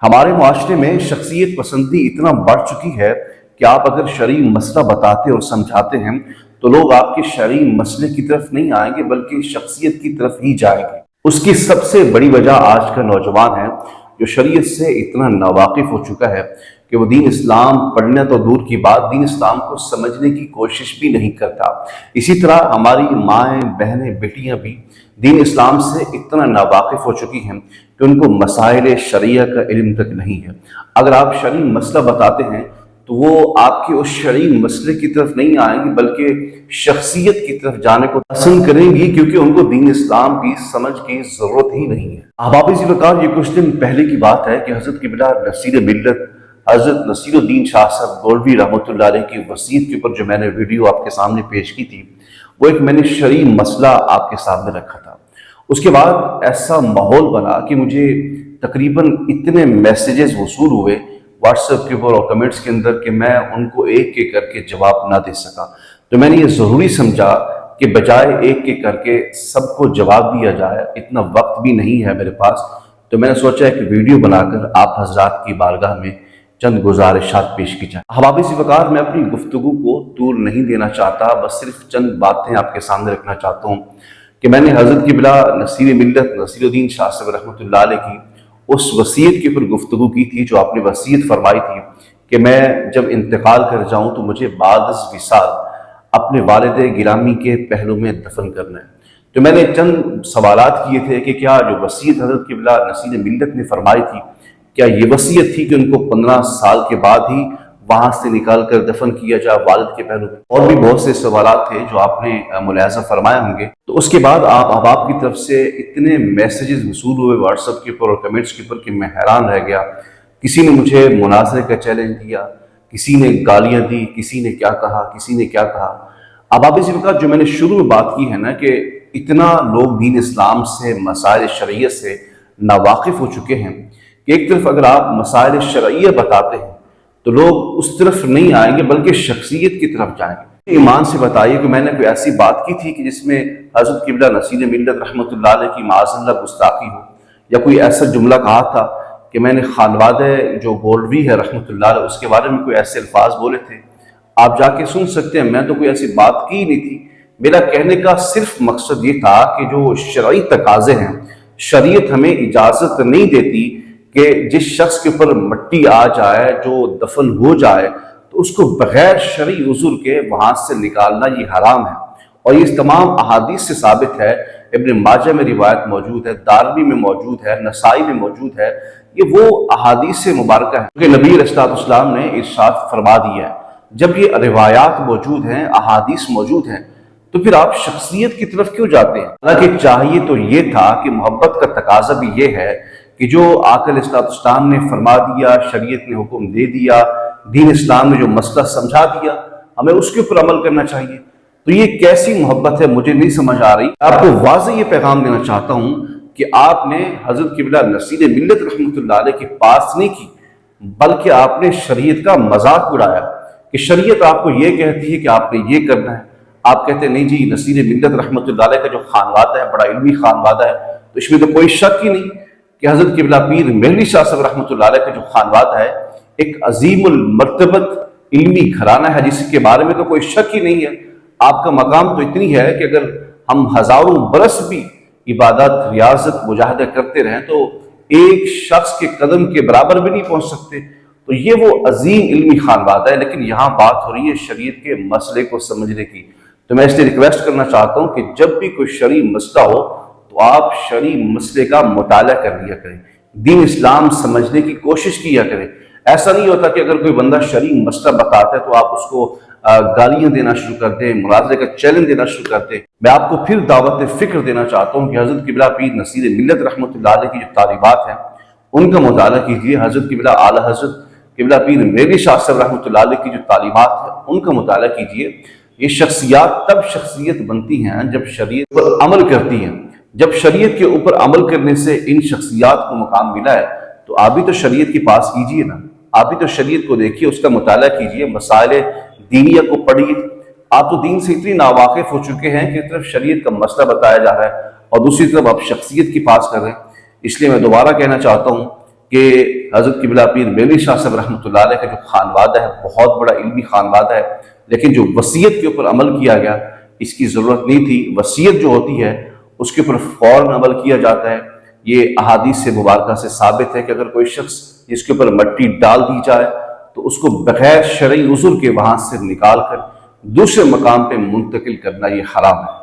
ہمارے معاشرے میں شخصیت پسندی اتنا بڑھ چکی ہے کہ آپ اگر شرعی مسئلہ بتاتے اور سمجھاتے ہیں تو لوگ آپ کے شرعی مسئلے کی طرف نہیں آئیں گے بلکہ شخصیت کی طرف ہی جائیں گے۔ اس کی سب سے بڑی وجہ آج کا نوجوان ہے جو شریعت سے اتنا ناواقف ہو چکا ہے کہ وہ دین اسلام پڑھنا تو دور کی بات، دین اسلام کو سمجھنے کی کوشش بھی نہیں کرتا۔ اسی طرح ہماری مائیں، بہنیں، بیٹیاں بھی دین اسلام سے اتنا ناواقف ہو چکی ہیں کہ ان کو مسائل شرعیہ کا علم تک نہیں ہے۔ اگر آپ شرعی مسئلہ بتاتے ہیں تو وہ آپ کے اس شرعی مسئلے کی طرف نہیں آئیں گی بلکہ شخصیت کی طرف جانے کو پسند کریں گی، کیونکہ ان کو دین اسلام کی سمجھ کی ضرورت ہی نہیں ہے۔ احباب ذی وقار، یہ کچھ دن پہلے کی بات ہے کہ حضرت قبلہ نصیر ملت حضرت نصیر الدین شاہ صاحب گولوی رحمۃ اللہ علیہ کی وصیت کے اوپر جو میں نے ویڈیو آپ کے سامنے پیش کی تھی، وہ ایک میں نے شرعی مسئلہ آپ کے سامنے رکھا تھا۔ اس کے بعد ایسا ماحول بنا کہ مجھے تقریباً اتنے میسیجز وصول ہوئے واٹس ایپ کے اوپر اور کمنٹس کے اندر کہ میں ان کو ایک ایک کر کے جواب نہ دے سکا۔ تو میں نے یہ ضروری سمجھا کہ بجائے ایک ایک کر کے سب کو جواب دیا جائے، اتنا وقت بھی نہیں ہے میرے پاس، تو میں نے سوچا ایک ویڈیو بنا کر آپ حضرات کی بارگاہ میں چند گزارشات پیش کی جائیں۔ احباب ذی وقار، میں اپنی گفتگو کو طول نہیں دینا چاہتا، بس صرف چند باتیں آپ کے سامنے رکھنا چاہتا ہوں کہ میں نے حضرت قبلہ نصیر ملت نصیر الدین شاہ صاحب رحمۃ اللہ علیہ کی اس وصیت کے اوپر گفتگو کی تھی جو آپ نے وصیت فرمائی تھی کہ میں جب انتقال کر جاؤں تو مجھے بعد از وصال اپنے والد گرامی کے پہلو میں دفن کرنا ہے۔ تو میں نے چند سوالات کیے تھے کہ کیا جو وصیت حضرت قبلہ نصیر ملت نے فرمائی تھی، کیا یہ وصیت تھی کہ ان کو 15 سال کے بعد ہی وہاں سے نکال کر دفن کیا جائے والد کے پہلو میں؟ اور بھی بہت سے سوالات تھے جو آپ نے ملاحظہ فرمایا ہوں گے۔ تو اس کے بعد آپ احباب کی طرف سے اتنے میسیجز وصول ہوئے واٹس ایپ کے اوپر اور کمنٹس کے اوپر کہ میں حیران رہ گیا۔ کسی نے مجھے مناظرے کا چیلنج دیا، کسی نے گالیاں دی، کسی نے کیا کہا، کسی نے کیا کہا۔ احباب ذی وقار، جو میں نے شروع میں بات کی ہے نا کہ اتنا لوگ دین اسلام سے، مسائل شرعیت سے ناواقف ہو چکے ہیں کہ ایک طرف اگر آپ مسائل شرعیہ بتاتے ہیں تو لوگ اس طرف نہیں آئیں گے بلکہ شخصیت کی طرف جائیں گے۔ ایمان سے بتائیے کہ میں نے کوئی ایسی بات کی تھی کہ جس میں حضرت قبلہ نصیر ملت رحمۃ اللہ علیہ کی معاذ اللہ گستاخی ہو، یا کوئی ایسا جملہ کہا تھا کہ میں نے خانوادہ جو گولوی ہے رحمۃ اللہ علیہ اس کے بارے میں کوئی ایسے الفاظ بولے تھے؟ آپ جا کے سن سکتے ہیں، میں تو کوئی ایسی بات کی ہی نہیں تھی۔ میرا کہنے کا صرف مقصد یہ تھا کہ جو شرعی تقاضے ہیں، شریعت ہمیں اجازت نہیں دیتی کہ جس شخص کے اوپر مٹی آ جائے، جو دفن ہو جائے، تو اس کو بغیر شرعی عذر کے وہاں سے نکالنا یہ حرام ہے۔ اور یہ تمام احادیث سے ثابت ہے، ابن ماجہ میں روایت موجود ہے، دارمی میں موجود ہے، نسائی میں موجود ہے۔ یہ وہ احادیث مبارکہ ہیں کہ نبی علیہ السلام نے ارشاد فرما دیا ہے۔ جب یہ روایات موجود ہیں، احادیث موجود ہیں، تو پھر آپ شخصیت کی طرف کیوں جاتے ہیں؟ حالانکہ چاہیے تو یہ تھا کہ محبت کا تقاضا بھی یہ ہے کہ جو آقا علیہ السلام نے فرما دیا، شریعت نے حکم دے دیا، دین اسلام نے جو مسئلہ سمجھا دیا، ہمیں اس کے اوپر عمل کرنا چاہیے۔ تو یہ کیسی محبت ہے مجھے نہیں سمجھ آ رہی۔ آپ کو واضح یہ پیغام دینا چاہتا ہوں کہ آپ نے حضرت قبلہ نصیر ملت رحمۃ اللہ علیہ کی پاس نہیں کی، بلکہ آپ نے شریعت کا مذاق اڑایا کہ شریعت آپ کو یہ کہتی ہے کہ آپ نے یہ کرنا ہے۔ آپ کہتے ہیں نہیں جی، نصیر ملت رحمۃ اللہ علیہ کا جو خانوادہ ہے بڑا علمی خانوادہ ہے، تو اس میں تو کوئی شک ہی نہیں کہ حضرت قبلہ پیر مہری شاہ صاحب رحمۃ اللہ علیہ کا جو خانوادہ ہے ایک عظیم المرتبت علمی گھرانہ ہے، جس کے بارے میں تو کوئی شک ہی نہیں ہے۔ آپ کا مقام تو اتنی ہے کہ اگر ہم ہزاروں برس بھی عبادت، ریاضت، مجاہدہ کرتے رہیں تو ایک شخص کے قدم کے برابر بھی نہیں پہنچ سکتے۔ تو یہ وہ عظیم علمی خانوادہ ہے، لیکن یہاں بات ہو رہی ہے شریعت کے مسئلے کو سمجھنے کی۔ تو میں اس لیے ریکویسٹ کرنا چاہتا ہوں کہ جب بھی کوئی شرعی مسئلہ ہو تو آپ شرعی مسئلے کا مطالعہ کر لیا کریں، دین اسلام سمجھنے کی کوشش کیا کریں۔ ایسا نہیں ہوتا کہ اگر کوئی بندہ شرعی مسئلہ بتاتا ہے تو آپ اس کو گالیاں دینا شروع کر دیں، مناظرے کا چیلنج دینا شروع کر دیں۔ میں آپ کو پھر دعوت فکر دینا چاہتا ہوں کہ حضرت قبلہ پیر نصیر ملت رحمۃ اللہ علیہ کی جو تعلیمات ہیں ان کا مطالعہ کیجیے۔ حضرت قبلہ اعلیٰ حضرت قبلہ پیر مہری شاہ صاحب رحمۃ اللہ علیہ کی جو تعلیمات ہیں ان کا مطالعہ کیجیے۔ یہ شخصیات تب شخصیت بنتی ہیں جب شریعت پر عمل کرتی ہیں۔ جب شریعت کے اوپر عمل کرنے سے ان شخصیات کو مقام ملا ہے تو آپ بھی تو شریعت کے پاس کیجیے نا، آپ بھی تو شریعت کو دیکھیے، اس کا مطالعہ کیجیے، مسائل دینیہ کو پڑھیے۔ آپ تو دین سے اتنی ناواقف ہو چکے ہیں کہ ایک طرف شریعت کا مسئلہ بتایا جا رہا ہے اور دوسری طرف آپ شخصیت کی پاس کر رہے ہیں۔ اس لیے میں دوبارہ کہنا چاہتا ہوں کہ حضرت قبلہ پیر میرلی شاہ صاحب رحمۃ اللہ علیہ کا جو خانوادہ ہے بہت بڑا علمی خانوادہ ہے، لیکن جو وصیت کے اوپر عمل کیا گیا اس کی ضرورت نہیں تھی۔ وصیت جو ہوتی ہے اس کے اوپر فوراً عمل کیا جاتا ہے۔ یہ احادیث سے مبارکہ سے ثابت ہے کہ اگر کوئی شخص جس کے اوپر مٹی ڈال دی جائے تو اس کو بغیر شرعی عذر کے وہاں سے نکال کر دوسرے مقام پہ منتقل کرنا یہ حرام ہے۔